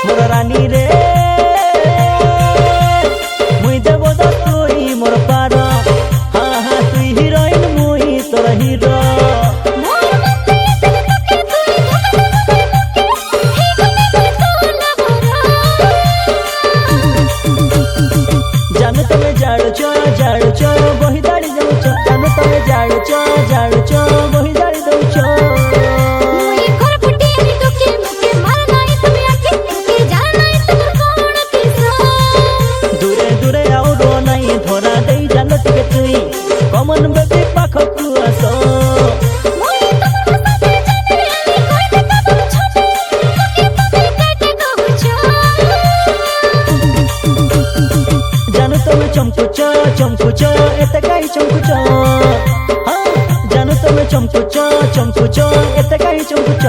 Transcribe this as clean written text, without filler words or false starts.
मोर रानी रे मुई देव तुई मोर पार हाँ हाँ तुई हिरोइन मुई तोर हीरो जानो तमे जाड़ चो बही दाड़ी जाऊच जानो तमे जाड़ चो बही दाड़ी दउच मुई घर फुटी रे टोके मुके मार नाही तुमे आके के जान नाही तुम कोण किसो दूरे दूरे आओ रो नहीं धरा देई जानो टिके तुई कमन बेबी पाखकु आसो मुई तुमर साथे जाने आनी कोई देखा तुम छोटे के पपे काटे कहूछ जानो तमे चमकुच एते काई चमकुच हाँ जानो तमे चमकुच एते काई चमकुच